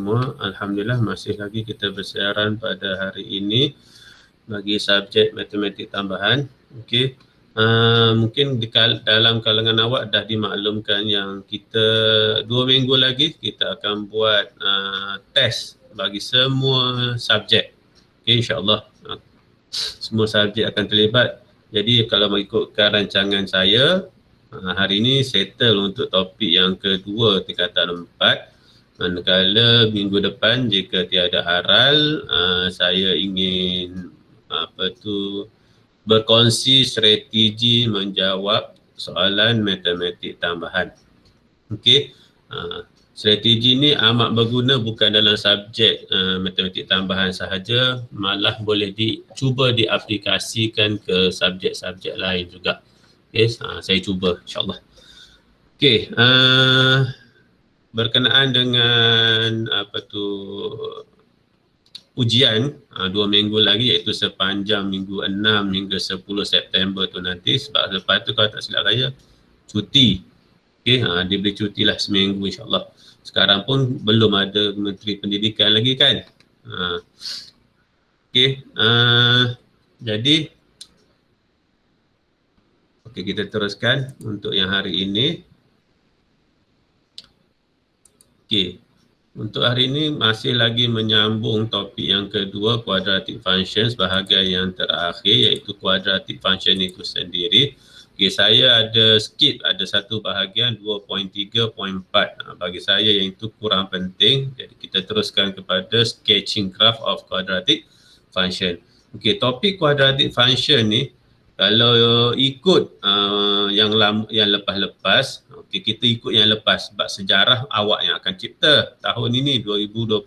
semua. Alhamdulillah masih lagi kita bersiaran pada hari ini bagi subjek matematik tambahan. Okey. Mungkin dalam kalangan awak dah dimaklumkan yang kita 2 minggu lagi kita akan buat test bagi semua subjek. Okey, insya-Allah semua subjek akan terlibat. Jadi kalau mengikutkan rancangan saya, hari ini settle untuk topik yang kedua tingkatan 4. Manakala minggu depan jika tiada aral, saya ingin berkongsi strategi menjawab soalan matematik tambahan. Okey. Strategi ini amat berguna bukan dalam subjek matematik tambahan sahaja, malah boleh cuba diaplikasikan ke subjek-subjek lain juga. Okey, saya cuba insya-Allah. Okey, berkenaan dengan ujian 2 minggu lagi, iaitu sepanjang minggu 6 hingga 10 September tu nanti, sebab lepas tu kalau tak silap saya cuti. Okey, diberi cuti lah seminggu insya-Allah. Sekarang pun belum ada Menteri Pendidikan lagi kan. Okey, jadi kita teruskan untuk yang hari ini. Okey, untuk hari ini masih lagi menyambung topik yang kedua, quadratic functions, bahagian yang terakhir iaitu quadratic function itu sendiri. Okey, saya ada skip ada satu bahagian 2.3.4. Bagi saya yang itu kurang penting. Jadi kita teruskan kepada sketching graph of quadratic function. Okey, topik quadratic function ni kalau ikut yang lepas-lepas, okey, kita ikut yang lepas sebab sejarah awak yang akan cipta tahun ini 2021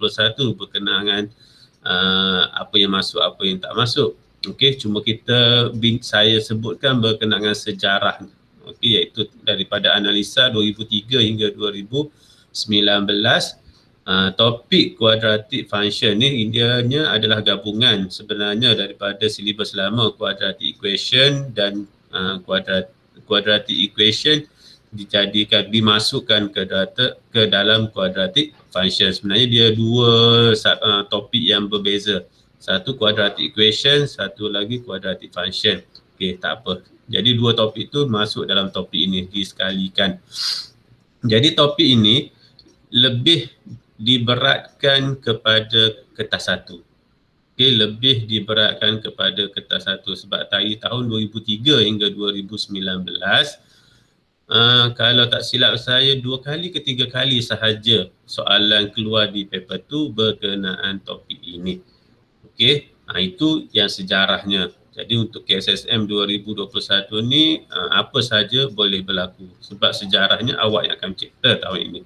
berkenaan apa yang masuk, apa yang tak masuk. Okey, cuma saya sebutkan berkenaan dengan sejarah. Okey, iaitu daripada analisa 2003 hingga 2019. Topik quadratic function ni ianya adalah gabungan sebenarnya daripada silibus lama quadratic equation dan quadratic equation dimasukkan ke dalam quadratic function. Sebenarnya dia dua topik yang berbeza. Satu quadratic equation, satu lagi quadratic function. Okey, tak apa. Jadi dua topik tu masuk dalam topik ini disekalikan. Jadi topik ini lebih diberatkan kepada kertas satu. Okey, lebih diberatkan kepada kertas satu sebab dari tahun 2003 hingga 2019 kalau tak silap saya 2 kali ke 3 kali sahaja soalan keluar di paper tu berkenaan topik ini. Okey, itu yang sejarahnya. Jadi untuk KSSM 2021 ni apa saja boleh berlaku sebab sejarahnya awak yang akan cipta tahun ini.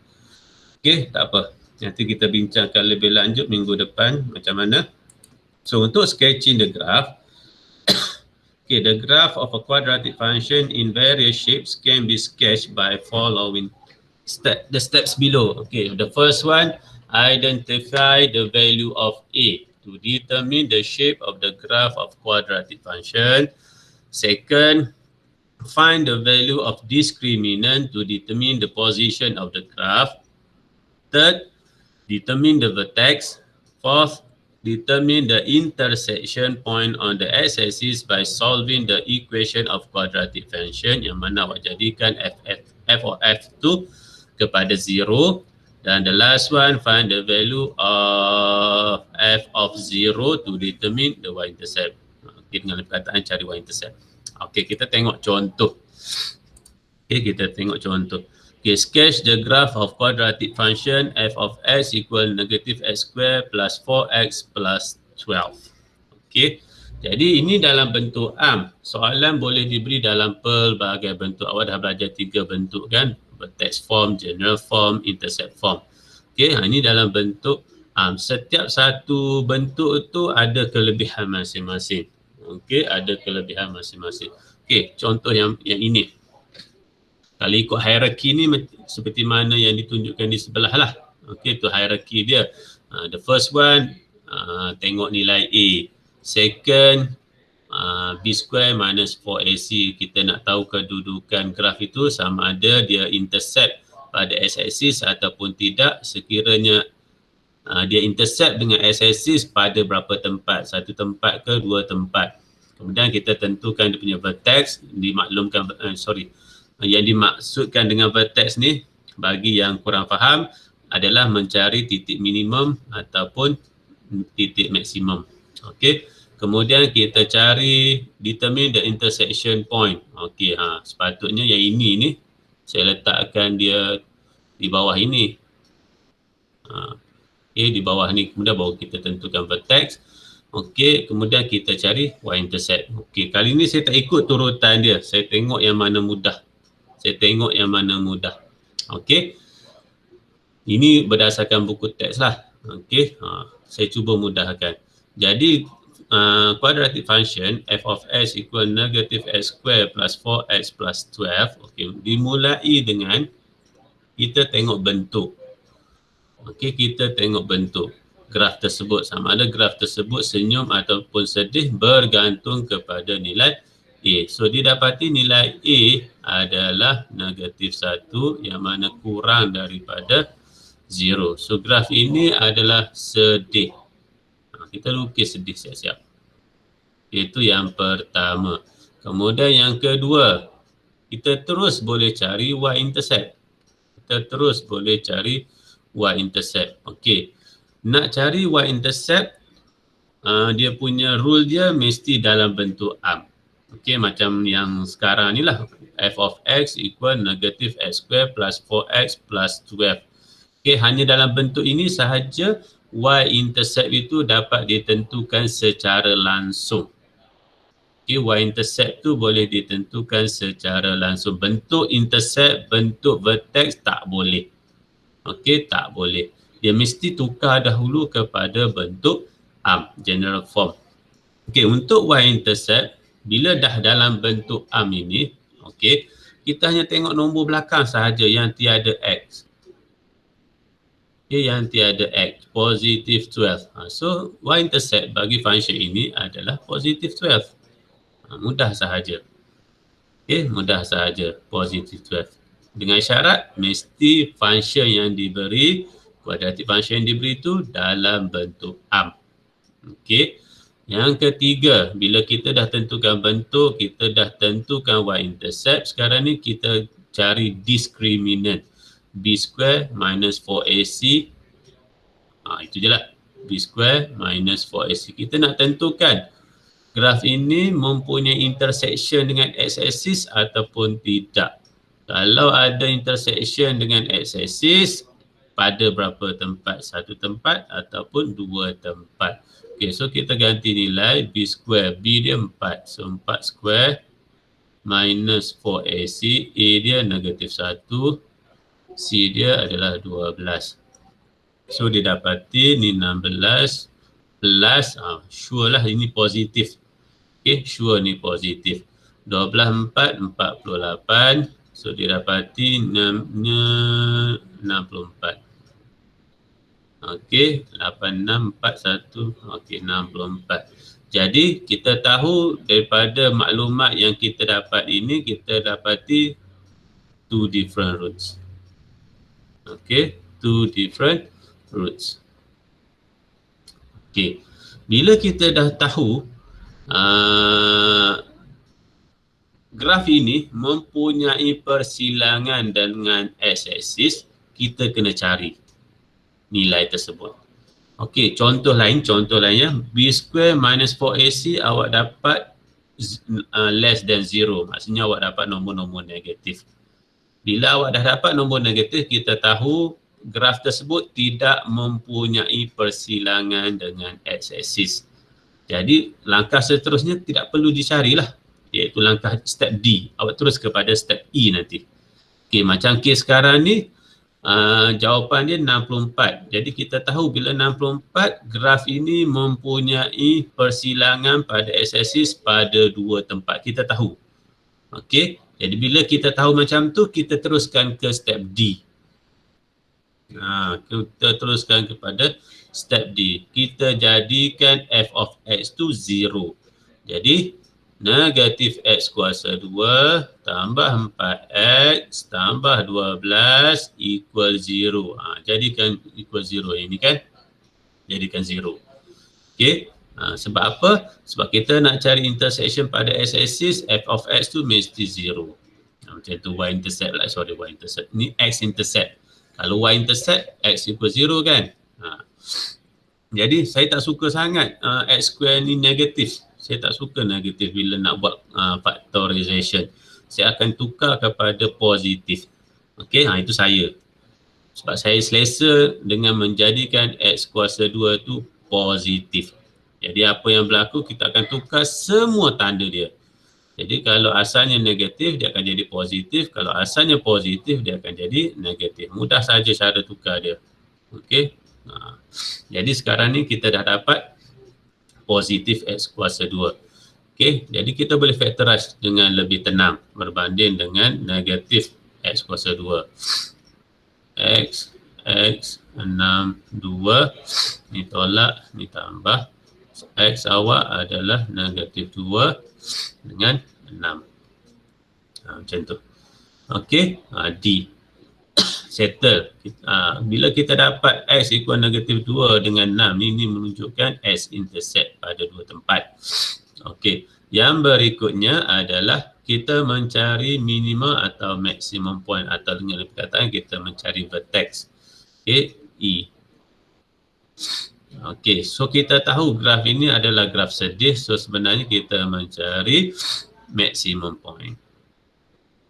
Okey, tak apa. Nanti kita bincangkan lebih lanjut minggu depan macam mana. So untuk sketching the graph, okay, the graph of a quadratic function in various shapes can be sketched by following the steps below. Okay, the first one, identify the value of A to determine the shape of the graph of quadratic function. Second, find the value of discriminant to determine the position of the graph. Third, determine the vertex. Fourth, determine the intersection point on the x-axis by solving the equation of quadratic function yang mana awak jadikan f of f2 kepada 0. Dan the last one, find the value of f of 0 to determine the y-intercept. Okay, dengan perkataan cari y-intercept. Okay, kita tengok contoh. Okay, kita tengok contoh. Okay, sketch the graph of quadratic function f of x equal negative x square plus 4x plus 12. Okay, jadi ini dalam bentuk soalan boleh diberi dalam pelbagai bentuk. Awak dah belajar 3 bentuk kan? Vertex form, general form, intercept form. Okay, ini dalam bentuk setiap satu bentuk itu ada kelebihan masing-masing. Okay, ada kelebihan masing-masing. Okay, contoh yang ini. Kalau ikut hierarki ni seperti mana yang ditunjukkan di sebelah lah. Okay, tu hierarki dia. The first one, tengok nilai A. Second, B square minus 4AC. Kita nak tahu kedudukan graf itu sama ada dia intercept pada x-axis ataupun tidak. Sekiranya dia intercept dengan x-axis pada berapa tempat, satu tempat ke dua tempat. Kemudian kita tentukan dia punya vertex, dimaklumkan, yang dimaksudkan dengan vertex ni bagi yang kurang faham adalah mencari titik minimum ataupun titik maksimum. Okey. Kemudian kita cari determine the intersection point. Okey, sepatutnya yang ini ni saya letakkan dia di bawah ini. Okey, di bawah ni kemudian baru kita tentukan vertex. Okey, kemudian kita cari y-intercept. Okey, kali ni saya tak ikut turutan dia. Saya tengok yang mana mudah. Okey. Ini berdasarkan buku teks lah. Okey, saya cuba mudahkan. Jadi quadratic function f of x equal negative x square plus 4x plus 12. Okey, dimulai dengan kita tengok bentuk. Okey, kita tengok bentuk graf tersebut. Sama ada graf tersebut senyum ataupun sedih bergantung kepada nilai A. So, didapati nilai A adalah negatif 1 yang mana kurang daripada 0. So, graf ini adalah sedih. Kita lukis sedih siap-siap. Itu yang pertama. Kemudian yang kedua, kita terus boleh cari y-intercept. Okey. Nak cari y-intercept, dia punya rule dia mesti dalam bentuk arm. Okey, macam yang sekarang ni lah. F of x equal negative x square plus 4x plus 12. Okey, hanya dalam bentuk ini sahaja y-intercept itu dapat ditentukan secara langsung. Okey, y-intercept tu boleh ditentukan secara langsung. Bentuk intercept, bentuk vertex tak boleh. Okey, tak boleh. Dia mesti tukar dahulu kepada bentuk arm, general form. Okey, untuk y-intercept, bila dah dalam bentuk arm ini, okey, kita hanya tengok nombor belakang sahaja yang tiada x. Okey, yang tiada x, positive 12. So, y-intercept bagi function ini adalah positive 12. Mudah sahaja. Okey, mudah sahaja, positive 12. Dengan syarat, mesti function yang diberi, quadratic function yang diberi itu dalam bentuk arm. Okey. Yang ketiga, bila kita dah tentukan bentuk, kita dah tentukan y-intercept, sekarang ni kita cari discriminant. B square minus 4AC. Itu je lah. B square minus 4AC. Kita nak tentukan graf ini mempunyai intersection dengan x-axis ataupun tidak. Kalau ada intersection dengan x-axis, pada berapa tempat? Satu tempat ataupun dua tempat. Okey, so kita ganti nilai B square. B dia 4. So 4 square minus 4AC. A dia negatif 1. C dia adalah 12. So didapati ni 16 plus, sure lah ini positif. Okey, sure ni positif. 12 4, 48. So didapati 64. Okey, 8641. Okey, 64. Jadi kita tahu daripada maklumat yang kita dapat ini, kita dapati two different roots. Okey, two different roots. Okey, bila kita dah tahu graf ini mempunyai persilangan dengan x-axis, kita kena cari nilai tersebut. Okey, contoh lainnya, B square minus 4AC awak dapat less than 0. Maksudnya awak dapat nombor-nombor negatif. Bila awak dah dapat nombor negatif, kita tahu graf tersebut tidak mempunyai persilangan dengan x-axis. Jadi langkah seterusnya tidak perlu dicarilah, iaitu langkah step D. Awak terus kepada step E nanti. Okey, macam kes sekarang ni, jawapan dia 64. Jadi kita tahu bila 64, graf ini mempunyai persilangan pada x-axis pada dua tempat. Kita tahu. Okey. Jadi bila kita tahu macam tu, kita teruskan ke step D. Kita teruskan kepada step D. Kita jadikan f of x tu 0. Jadi negatif x kuasa 2 tambah 4x tambah 12 equal 0. Jadikan equal 0 ini kan. jadikan 0. Okey. Sebab apa? Sebab kita nak cari intersection pada x-axis, f of x tu mesti 0. Macam tu y-intercept lah, sorry y-intercept. Ni x-intercept. Kalau y-intercept, x equal 0 kan? Jadi saya tak suka sangat x square ni negatif. Saya tak suka negatif bila nak buat factorization. Saya akan tukar kepada positif. Okey, itu saya. Sebab saya selesa dengan menjadikan x kuasa 2 tu positif. Jadi apa yang berlaku, kita akan tukar semua tanda dia. Jadi kalau asalnya negatif, dia akan jadi positif. Kalau asalnya positif, dia akan jadi negatif. Mudah saja cara tukar dia. Okey. Jadi sekarang ni kita dah dapat positif x kuasa 2. Okey. Jadi kita boleh factorize dengan lebih tenang berbanding dengan negatif x kuasa 2. X 6, 2. Ni tolak, ni tambah. X awak adalah negatif 2 dengan 6. Macam tu. Okey, D. Settle. Bila kita dapat X equal negatif 2 dengan 6, ini menunjukkan X intercept pada dua tempat. Okey, yang berikutnya adalah kita mencari minima atau maximum point, atau dengan perkataan kita mencari vertex. Okey, E. Okey, so kita tahu graf ini adalah graf sedih. So sebenarnya kita mencari maximum point.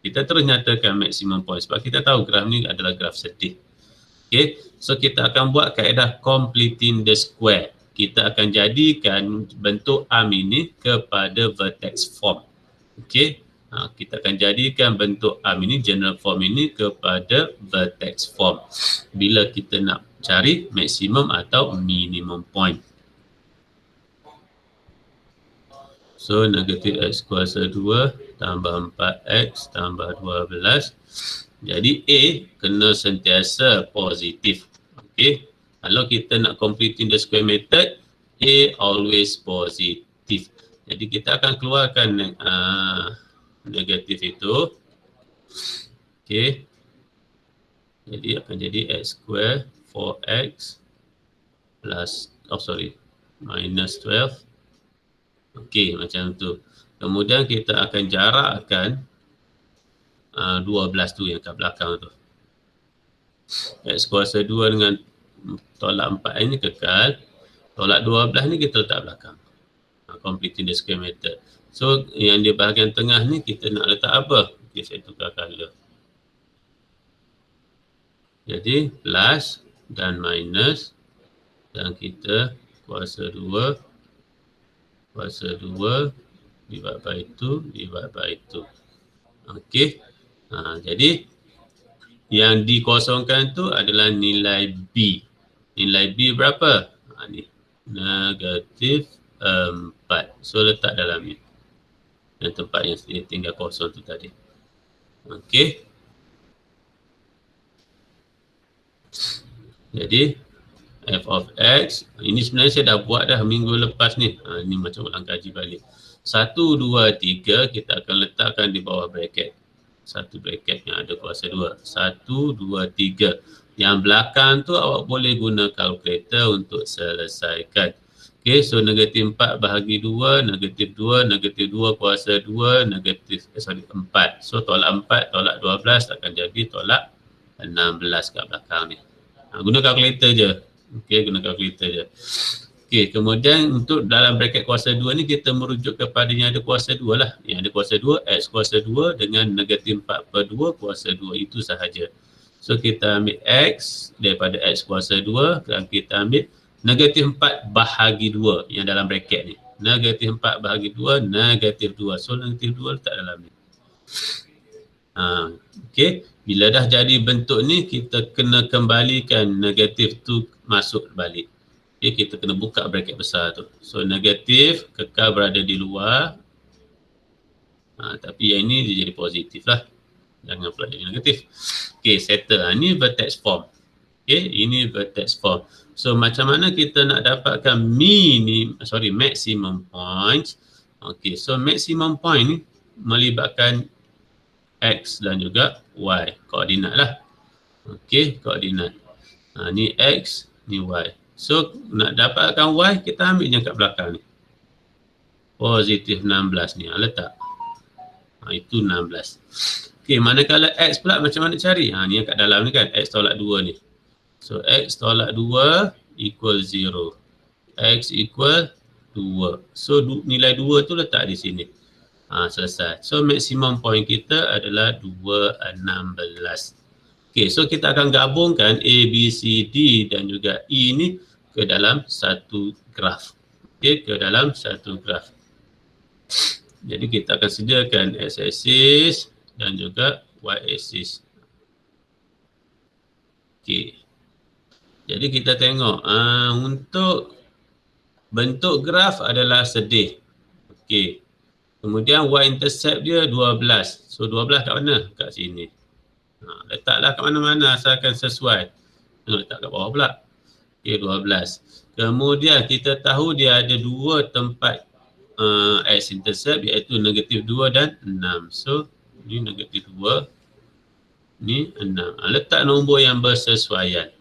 Kita terus nyatakan maximum point sebab kita tahu graf ini adalah graf sedih. Okey, so kita akan buat kaedah completing the square. Kita akan jadikan bentuk arm ini kepada vertex form. Okey, kita akan jadikan bentuk arm ini, general form ini kepada vertex form bila kita nak cari maksimum atau minimum point. So negatif x kuasa 2 tambah 4x tambah 12. Jadi A kena sentiasa positif. Okey. Kalau kita nak completing the square method, A always positif. Jadi kita akan keluarkan negatif itu. Okey. Jadi akan jadi x square 4x plus, minus 12. Okey, macam tu. Kemudian kita akan jarakkan 12 tu yang kat belakang tu. X kuasa 2 dengan tolak 4 ini kekal. Tolak 12 ni kita letak belakang. Completing the square method. So yang di bahagian tengah ni kita nak letak apa? Okay, saya tukar color. Jadi plus dan minus, dan kita kuasa 2 divide by 2 divide by 2. Okey. Jadi yang dikosongkan tu adalah nilai B. Nilai B berapa? Ni negatif 4. So letak dalam ni. Yang tempat yang tinggal kosong tu tadi. Okey. Jadi f of x, ini sebenarnya saya dah buat dah minggu lepas ni. Ini macam ulang kaji balik. 1, 2, 3 kita akan letakkan di bawah bracket. Satu bracket yang ada kuasa 2. 1, 2, 3. Yang belakang tu awak boleh guna kalkulator untuk selesaikan. Okay, so negatif 4 bahagi 2, negatif 2, negatif 2 kuasa 2, negatif 4. So tolak 4, tolak 12 akan jadi tolak 16 kat belakang ni. Guna kalkulator je. Okey, guna kalkulator je. Okey, kemudian untuk dalam bracket kuasa 2 ni kita merujuk kepada yang ada kuasa 2 lah. Yang ada kuasa 2, x kuasa 2 dengan negatif 4 per 2 kuasa 2 itu sahaja. So kita ambil x daripada x kuasa 2 dan kita ambil negatif 4 bahagi 2 yang dalam bracket ni. Negatif 4 bahagi 2, negatif 2. So negatif 2 letak dalam ni. Okey, bila dah jadi bentuk ni kita kena kembalikan negatif tu masuk balik. Okey, kita kena buka bracket besar tu. So negatif kekal berada di luar. Tapi yang ini dia jadi positif lah. Jangan pula jadi negatif. Okey, settle. Ini vertex form. Okey, ini vertex form. So macam mana kita nak dapatkan maximum point. Okey, so maximum point ni melibatkan x dan juga y, koordinat lah. Okey, koordinat. Ni x, ni y. So nak dapatkan Y, kita ambil yang kat belakang ni. Positif 16 ni, letak. Itu 16. Okey, manakala X pula macam mana cari? Ni yang kat dalam ni kan, X tolak 2 ni. So X tolak 2 equal 0. X equal 2. So nilai 2 tu letak di sini. Selesai. So maksimum point kita adalah 216. Okey, so kita akan gabungkan A, B, C, D dan juga E ni ke dalam satu graf. Okey, ke dalam satu graf. Jadi kita akan sediakan x-axis dan juga y-axis. Okey. Jadi kita tengok untuk bentuk graf adalah sedih. Okey. Kemudian y-intercept dia 12. So 12 kat mana? Kat sini. Letaklah kat mana-mana asalkan sesuai. Letak kat bawah pula. Okey, 12. Kemudian kita tahu dia ada dua tempat x-intercept iaitu negatif 2 dan 6. So ni negatif 2, ni 6. Letak nombor yang bersesuaian.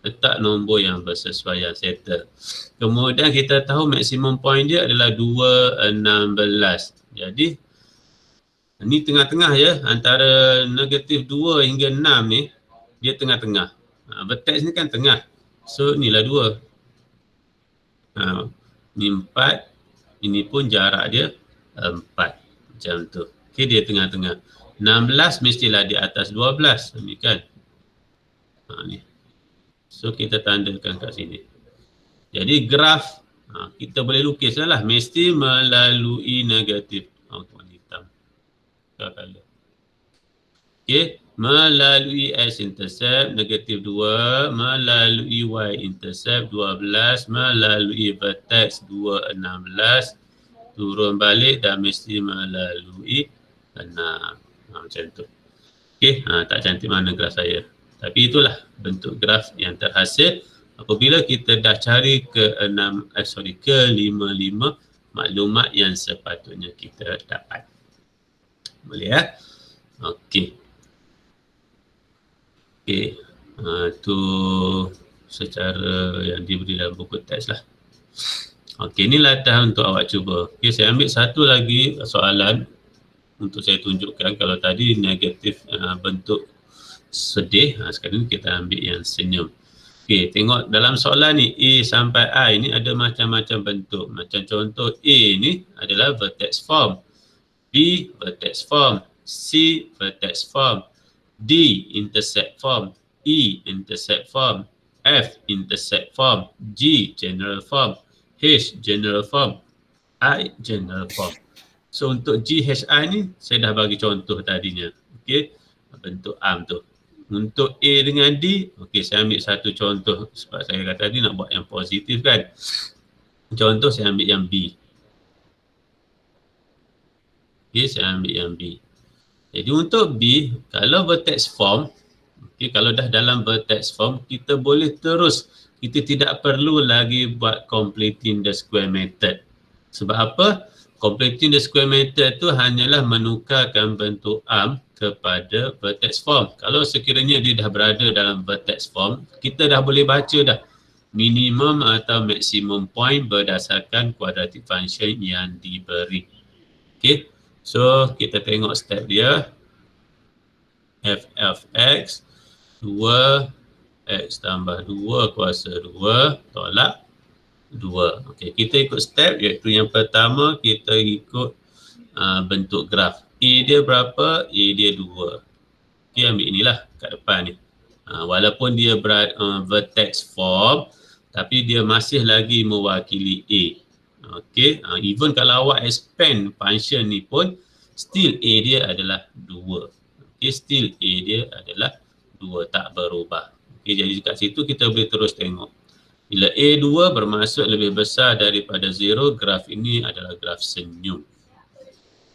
Letak nombor yang bersesuaian, settle. Kemudian kita tahu maksimum point dia adalah 216. Jadi ni tengah-tengah ya, antara negatif 2 hingga 6 ni, dia tengah-tengah. Vertex ni kan tengah. So inilah 2. Ni 4, ini pun jarak dia 4. Macam tu. Okey, dia tengah-tengah. 16 mestilah di atas 12. Ni kan. Ni. So kita tandakan kat sini. Jadi graf, kita boleh lukis lah. Mesti melalui negatif. Okey, melalui x-intercept negatif 2, melalui y-intercept 12, melalui vertex 216, turun balik dan mesti melalui 6. Macam tu. Okey, tak cantik mana graf saya. Tapi itulah bentuk graf yang terhasil apabila kita dah cari ke 55 maklumat yang sepatutnya kita dapat. Boleh ya? Okey. Okey. Itu secara yang diberi dalam buku teks lah. Okey, ini latihan untuk awak cuba. Okey, saya ambil satu lagi soalan untuk saya tunjukkan. Kalau tadi negatif bentuk sedih, sekarang kita ambil yang senyum. Okey, tengok dalam soalan ni A sampai I ni ada macam-macam bentuk. Macam contoh A ni adalah vertex form, B vertex form, C vertex form, D intercept form, E intercept form, F intercept form, G general form, H general form, I general form. So untuk GHI ni saya dah bagi contoh tadinya. Okey, bentuk arm tu. Untuk A dengan D, okey saya ambil satu contoh sebab saya kata tadi nak buat yang positif kan. Contoh saya ambil yang B. Okey, saya ambil yang B. Jadi untuk B, kalau vertex form, okay, kalau dah dalam vertex form, kita boleh terus, kita tidak perlu lagi buat completing the square method. Sebab apa? Completing the square method tu hanyalah menukarkan bentuk arm kepada vertex form. Kalau sekiranya dia dah berada dalam vertex form, kita dah boleh baca dah minimum atau maksimum point berdasarkan quadratic function yang diberi. Okay. So kita tengok step dia. F of x 2 x tambah 2 kuasa 2 tolak 2. Okey, kita ikut step iaitu yang pertama kita ikut bentuk graf. A dia berapa? A dia 2. Okey, ambil inilah kat depan ni. Walaupun dia vertex form tapi dia masih lagi mewakili A. Okey, even kalau awak expand function ni pun still A dia adalah 2. Okey, still A dia adalah 2, tak berubah. Okey, jadi kat situ kita boleh terus tengok. Bila A2 bermaksud lebih besar daripada 0, graf ini adalah graf senyum.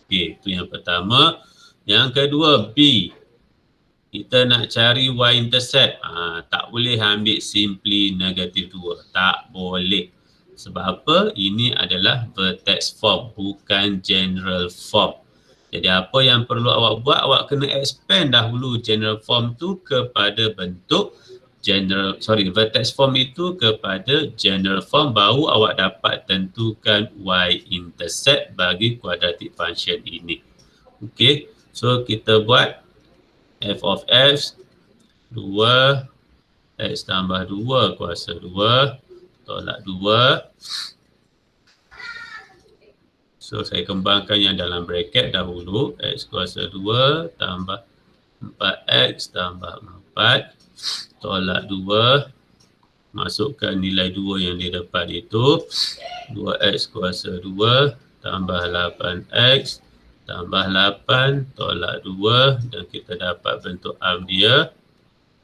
Okey, itu yang pertama. Yang kedua, B. Kita nak cari y-intercept. Tak boleh ambil simply negatif 2. Tak boleh. Sebab apa? Ini adalah vertex form, bukan general form. Jadi apa yang perlu awak buat? Awak kena expand dahulu general form tu kepada bentuk vertex form itu kepada general form, baru awak dapat tentukan y-intercept bagi quadratic function ini. Okey, so kita buat f of x 2 x tambah 2 kuasa 2 tolak 2. So saya kembangkan yang dalam bracket dahulu, x kuasa 2 tambah 4x tambah 4 tolak 2, masukkan nilai 2 yang di depan itu, 2x kuasa 2 tambah 8x tambah 8 tolak 2, dan kita dapat bentuk arm dia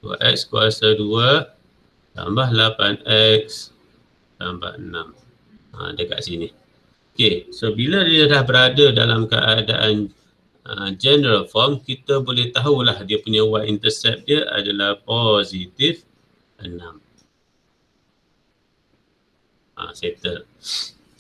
2x kuasa 2 tambah 8x tambah 6. Dekat sini. Okey, so bila dia dah berada dalam keadaan general form, kita boleh tahulah dia punya y-intercept dia adalah positif 6. Settle.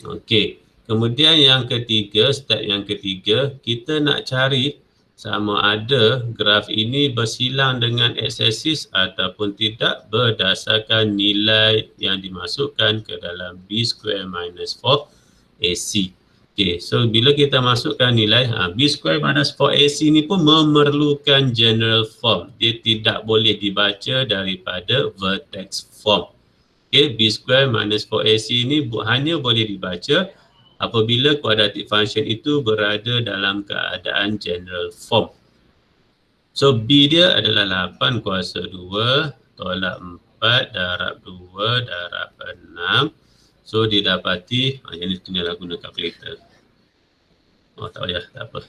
Okey, kemudian yang ketiga, step yang ketiga, kita nak cari sama ada graf ini bersilang dengan x-axis ataupun tidak berdasarkan nilai yang dimasukkan ke dalam b square minus 4ac. Okey, so bila kita masukkan nilai b square minus 4ac ni pun memerlukan general form. Dia tidak boleh dibaca daripada vertex form. Okey, b square minus 4ac ni hanya boleh dibaca apabila quadratic function itu berada dalam keadaan general form. So b dia adalah 8 kuasa 2 tolak 4 darab 2 darab 6. So didapati, yang ni tinggal guna kalkulator. Tak payah, tak apa.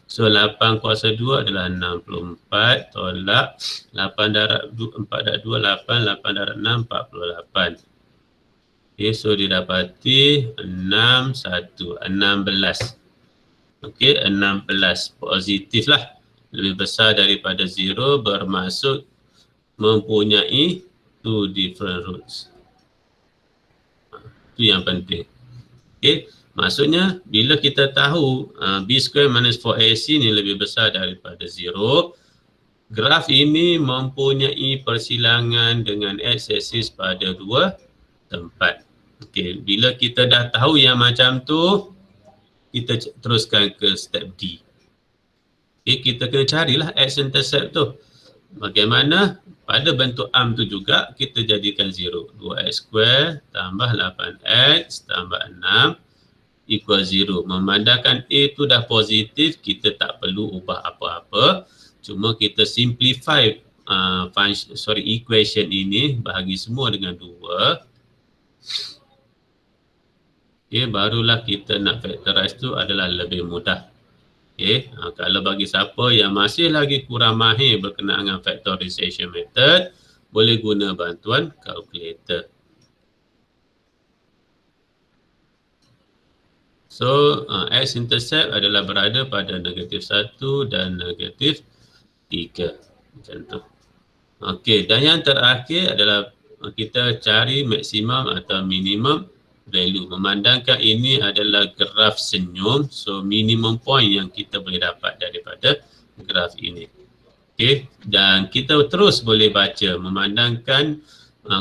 So 8 kuasa 2 adalah 64 tolak 8 darab 4 darab 2, 8, 8 darab 6, 48. Okay, so didapati 16. Okey, 16 positif lah. Lebih besar daripada 0 bermaksud mempunyai 2 different roots. Itu yang penting. Okey, maksudnya bila kita tahu b square minus 4ac ni lebih besar daripada 0, graf ini mempunyai persilangan dengan x-axis pada 2 tempat. Okey, bila kita dah tahu yang macam tu, kita teruskan ke step D. Okey, kita kena carilah x-intercept tu. Bagaimana? Pada bentuk arm tu juga kita jadikan 0. 2x square tambah 8x tambah 6 equal 0. Memandangkan A tu dah positif, kita tak perlu ubah apa-apa. Cuma kita simplify equation ini, bahagi semua dengan 2. Okay, barulah kita nak factorize tu adalah lebih mudah. Okay, kalau bagi siapa yang masih lagi kurang mahir berkenaan dengan factorization method, boleh guna bantuan calculator. So, x-intercept adalah berada pada negatif 1 dan negatif 3. Macam tu. Okey, dan yang terakhir adalah kita cari maksimum atau minimum value. Memandangkan ini adalah graf senyum, so minimum point yang kita boleh dapat daripada graf ini. Okey, dan kita terus boleh baca memandangkan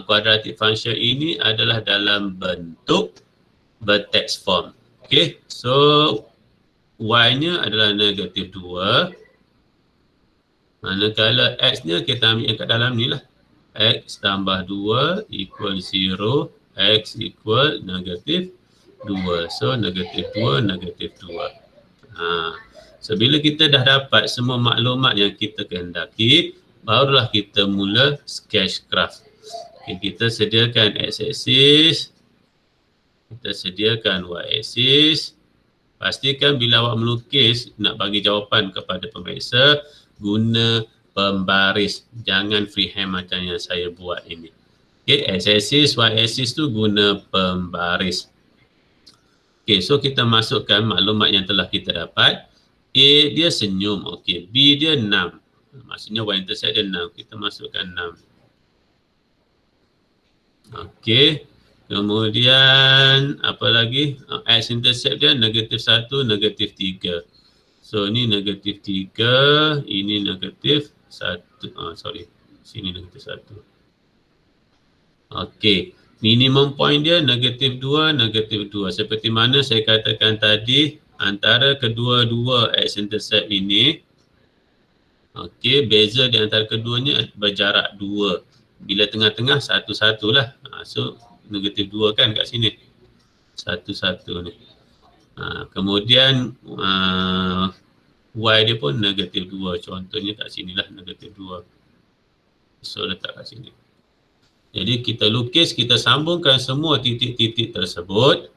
quadratic function ini adalah dalam bentuk vertex form. Okey, so y-nya adalah negatif 2. Manakala x-nya kita ambil yang kat dalam ni lah. X tambah 2 equal 0. X equal negatif 2. So negatif 2, negatif 2. So bila kita dah dapat semua maklumat yang kita kehendaki, barulah kita mula sketch graph. Okay, kita sediakan x-axis, kita sediakan y-axis. Pastikan bila awak melukis nak bagi jawapan kepada pemeriksa, guna pembaris, jangan freehand macam yang saya buat ini. Okay, x-axis, y-axis tu guna pembaris. Okay, so kita masukkan maklumat yang telah kita dapat. A dia senyum, okay. B dia 6. Maksudnya y-intercept dia 6. Kita masukkan 6. Okay. Kemudian apa lagi? X-intercept dia negatif 1, negatif 3. So ni negatif 3, ini negatif 1. Sini negatif 1. Okey, minimum point dia negatif 2, negatif 2. Seperti mana saya katakan tadi, antara kedua-dua x-intercept ini, okey, beza di antara keduanya berjarak 2. Bila tengah-tengah, satu-satu lah. So, negatif 2 kan kat sini. Satu-satu ni. Kemudian, y dia pun negatif 2. Contohnya kat sini lah, negatif 2. So, letak kat sini. Jadi kita lukis, kita sambungkan semua titik-titik tersebut.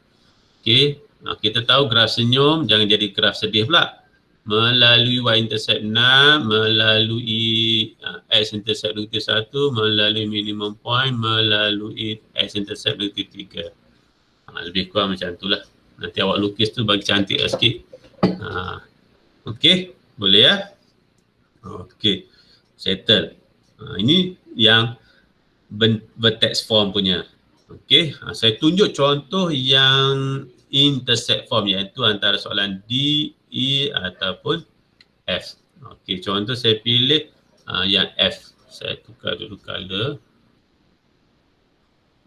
Okey, kita tahu graf senyum, jangan jadi graf sedih pula. Melalui y-intercept 6, melalui x-intercept negatif 1, melalui minimum point, melalui x-intercept negatif 3. Lebih kurang macam itulah. Nanti awak lukis tu bagi cantik sikit. Okey, boleh ya? Okey, settle. Ini yang vertex form punya. Okey, saya tunjuk contoh yang intercept form, iaitu antara soalan D, E ataupun F. Okey, contoh saya pilih yang F. Saya tukar dulu color.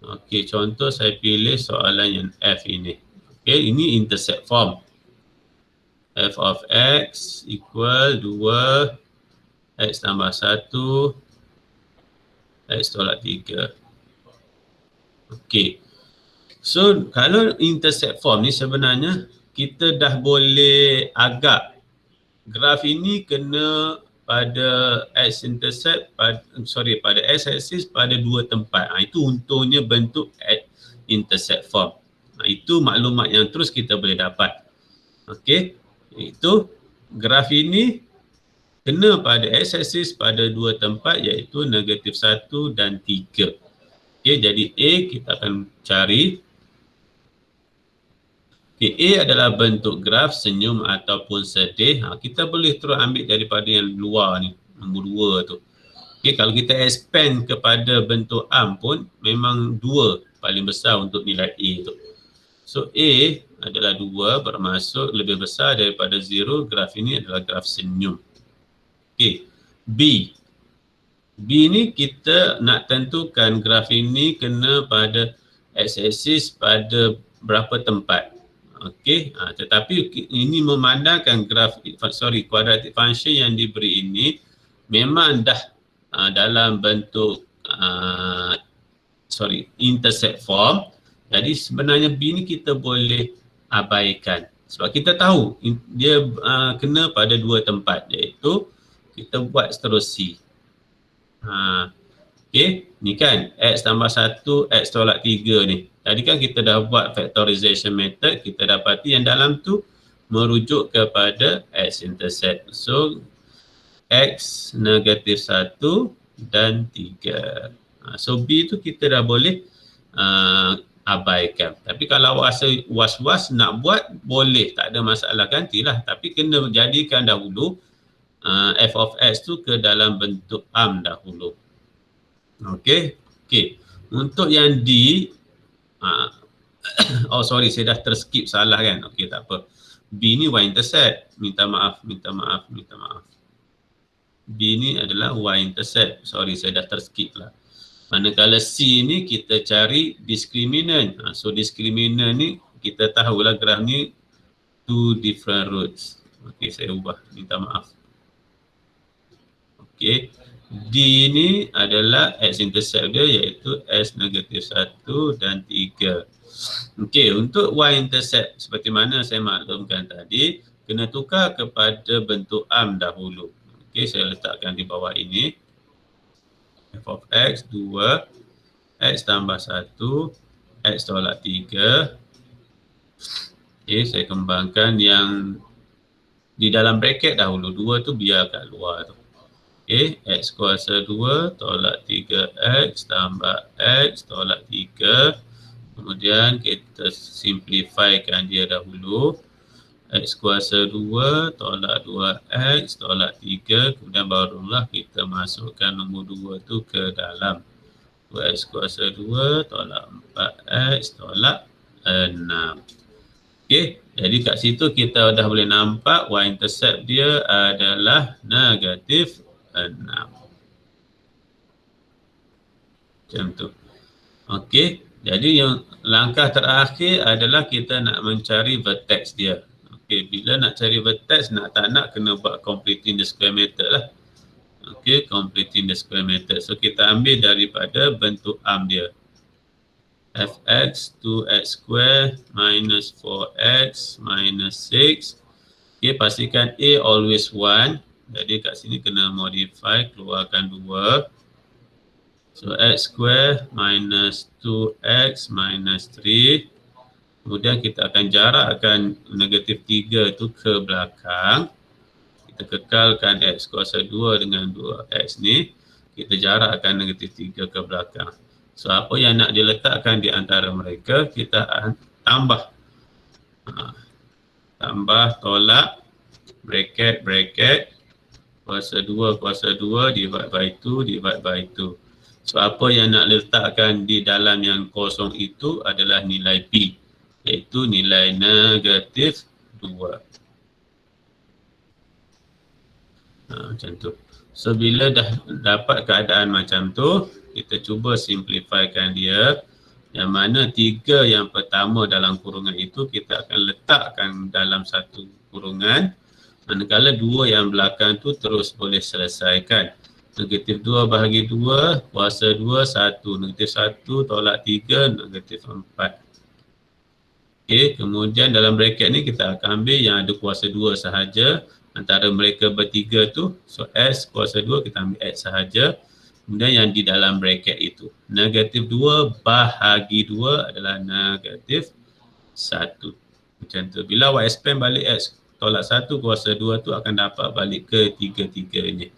Okey, contoh saya pilih soalan yang F ini. Okey, ini intercept form. F of X equal 2, X tambah 1, X tolak 3. Okey. So, kalau intercept form ni sebenarnya kita dah boleh agak graf ini kena pada x-intercept, pada x-axis pada dua tempat. Itu untungnya bentuk intercept form. Itu maklumat yang terus kita boleh dapat. Okey. Itu graf ini kena pada x-axis pada dua tempat, iaitu negatif 1 dan 3. Okey, jadi A kita akan cari. Okay, A adalah bentuk graf senyum ataupun sedih. Kita boleh terus ambil daripada yang luar ni, nombor 2 tu. Okay, kalau kita expand kepada bentuk am pun memang 2 paling besar untuk nilai A tu. So A adalah 2 bermaksud lebih besar daripada 0. Graf ini adalah graf senyum. Okay, B. B ni kita nak tentukan graf ini kena pada x-axis pada berapa tempat. Okey, tetapi ini memandangkan graf, quadratic function yang diberi ini memang dah dalam bentuk intercept form. Jadi sebenarnya B ni kita boleh abaikan sebab kita tahu dia kena pada dua tempat, iaitu kita buat seterusnya. Okey, ni kan X tambah 1, X tolak 3 ni. Tadi kan kita dah buat factorization method, kita dapati yang dalam tu merujuk kepada X-intercept. So, X negatif 1 dan 3. So, B tu kita dah boleh abaikan. Tapi kalau awak rasa was-was nak buat, boleh, tak ada masalah, gantilah. Tapi kena jadikan dahulu f of x tu ke dalam bentuk am dahulu. Okey. Okey. Untuk yang D, saya dah terskip salah kan. Okey, tak apa. B ni y-intercept. Minta maaf. B ni adalah y-intercept. Saya dah terskip lah. Manakala C ni kita cari discriminant. So discriminant ni kita tahulah graf ni 2 different roots. Okey, saya ubah. Minta maaf. Okey, D ni adalah x-intercept dia, iaitu x negatif 1 dan 3. Okey, untuk y-intercept seperti mana saya maklumkan tadi, kena tukar kepada bentuk am dahulu. Okey, saya letakkan di bawah ini. F of x 2, x tambah 1, x tolak 3. Okey, saya kembangkan yang di dalam bracket dahulu. 2 tu biar kat luar tu. Okey, x kuasa 2 tolak 3x tambah x tolak 3. Kemudian kita simplifykan dia dahulu. X kuasa 2 tolak 2x tolak 3. Kemudian barulah kita masukkan nombor 2 tu ke dalam. 2x kuasa 2 tolak 4x tolak 6. Okey, jadi kat situ kita dah boleh nampak y-intercept dia adalah negatif 6. Macam tu. Okey, jadi yang langkah terakhir adalah kita nak mencari vertex dia. Okey, bila nak cari vertex, nak tak nak kena buat completing the square method lah. Okey, completing the square method. So kita ambil daripada bentuk arm dia. Fx 2x square minus 4x minus 6. Okey, pastikan A always 1. Jadi kat sini kena modify, keluarkan 2. So x square minus 2x minus 3. Kemudian kita akan jarakkan negatif 3 itu ke belakang. Kita kekalkan x kuasa 2 dengan 2x ni. Kita jarakkan negatif 3 ke belakang. So apa yang nak diletakkan di antara mereka, kita akan tambah. Tambah tolak, bracket, kuasa 2 divide by 2 divide by 2. So apa yang nak letakkan di dalam yang kosong itu adalah nilai B, iaitu nilai negatif 2. Macam tu. So bila dah dapat keadaan macam tu, kita cuba simplifykan dia. Yang mana 3 yang pertama dalam kurungan itu kita akan letakkan dalam satu kurungan. Manakala 2 yang belakang tu terus boleh selesaikan. Negatif 2 bahagi 2, kuasa 2, 1. Negatif 1 tolak 3, negatif 4. Okey, kemudian dalam bracket ni kita akan ambil yang ada kuasa 2 sahaja. Antara mereka bertiga tu, so S kuasa 2 kita ambil X sahaja. Kemudian yang di dalam bracket itu. Negatif 2 bahagi 2 adalah negatif 1. Macam tu. Bila awak expand balik X tolak 1 kuasa 2 tu akan dapat balik ke tiga-tiganya.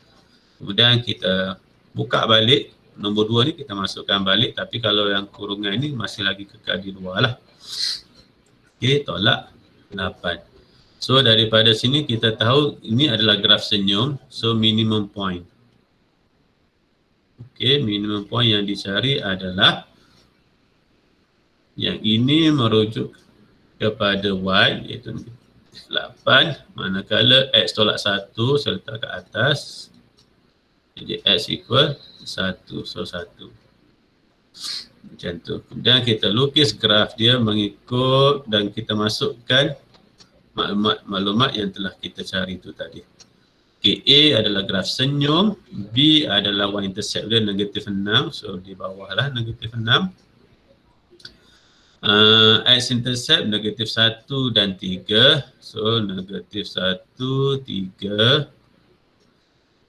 Kemudian kita buka balik, nombor 2 ni kita masukkan balik, tapi kalau yang kurungan ni masih lagi kekal di luar lah. Okey, tolak 8. So daripada sini kita tahu ini adalah graf senyum, so minimum point. Okey, minimum point yang dicari adalah yang ini merujuk kepada Y, iaitu 8, manakala X tolak 1 saya letak ke atas. Jadi X equal 1, so 1. Macam tu. Kemudian kita lukis graf dia mengikut dan kita masukkan maklumat yang telah kita cari itu tadi. Okay, A adalah graf senyum, B adalah y-intercept dia negatif 6, so di bawah lah negatif 6. X-intercept negatif 1 dan 3, so negatif 1, 3.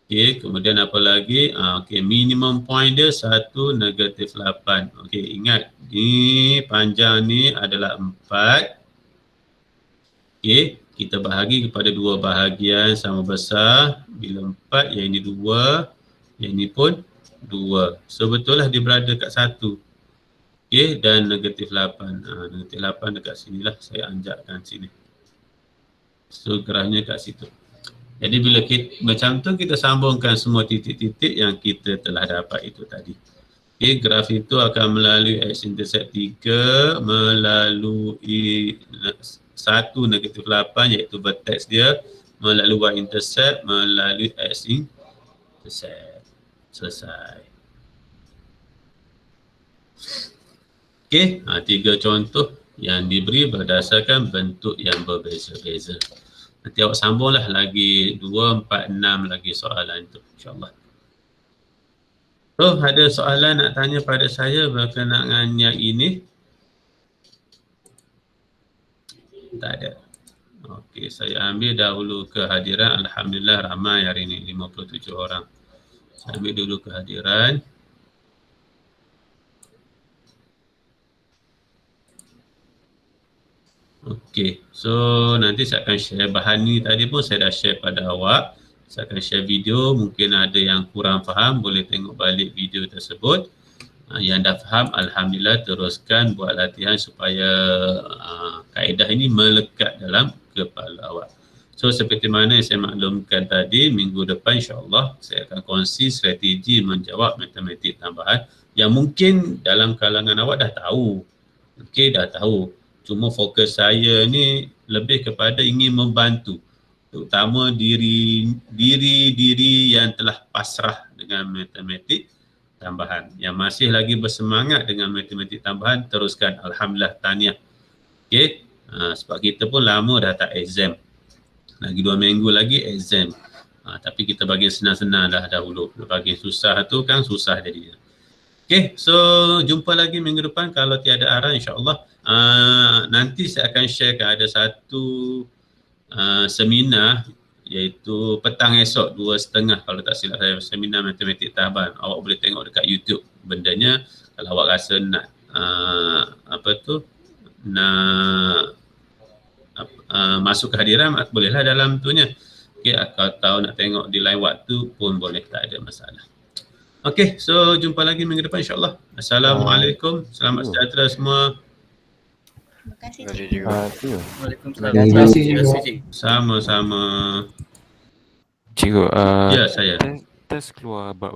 Okey, kemudian apa lagi? Okey, minimum point dia 1, negatif 8. Okey, ingat ni panjang ni adalah 4. Okey, kita bahagi kepada 2 bahagian sama besar. Bila 4, yang ini 2, yang ini pun 2. So betul lah dia berada kat 1. Okey, dan negatif 8. Negatif 8 dekat sini lah, saya anjakkan sini. So grafnya kat situ. Jadi bila kita, macam tu kita sambungkan semua titik-titik yang kita telah dapat itu tadi. Okay, graf itu akan melalui x-intercept 3, melalui 1 negatif 8 iaitu vertex dia, melalui y-intercept, melalui x-intercept. Selesai. Okay, 3 contoh yang diberi berdasarkan bentuk yang berbeza-beza. Nanti awak sambunglah lagi 2, 4, 6 lagi soalan tu, insyaAllah. So, ada soalan nak tanya pada saya berkenaan yang ini? Tak ada. Okey, saya ambil dahulu kehadiran. Alhamdulillah ramai hari ini, 57 orang. Saya ambil dulu kehadiran. Okey, so nanti saya akan share bahan ni tadi pun saya dah share pada awak. Saya akan share video, mungkin ada yang kurang faham, boleh tengok balik video tersebut. Yang dah faham, Alhamdulillah teruskan buat latihan supaya kaedah ini melekat dalam kepala awak. So seperti mana yang saya maklumkan tadi, minggu depan insyaAllah saya akan kongsi strategi menjawab matematik tambahan yang mungkin dalam kalangan awak dah tahu. Okey, dah tahu. Cuma fokus saya ni lebih kepada ingin membantu, terutama diri yang telah pasrah dengan matematik tambahan. Yang masih lagi bersemangat dengan matematik tambahan, teruskan. Alhamdulillah, tahniah. Okey, sebab kita pun lama dah tak exam. Lagi 2 minggu lagi exam. Tapi kita bagi senang-senang dah dahulu. Bagi susah tu kan susah jadinya. Okey, so jumpa lagi minggu depan kalau tiada arah, insya-Allah. Nanti saya akan sharekan ada satu seminar iaitu petang esok 2.30 kalau tak silap saya, seminar matematik tambahan. Awak boleh tengok dekat YouTube bendanya kalau awak rasa nak masuk kehadiran, bolehlah dalam tunya. Okey, kalau tahu nak tengok di lain waktu pun boleh, tak ada masalah. Okey, so jumpa lagi minggu depan insya-Allah. Assalamualaikum. Selamat sejahtera semua. Terima kasih Terima cikgu. kasih. Waalaikumsalam. Terima kasih cikgu. Sama-sama. Cikgu, Ya, saya. test keluar bab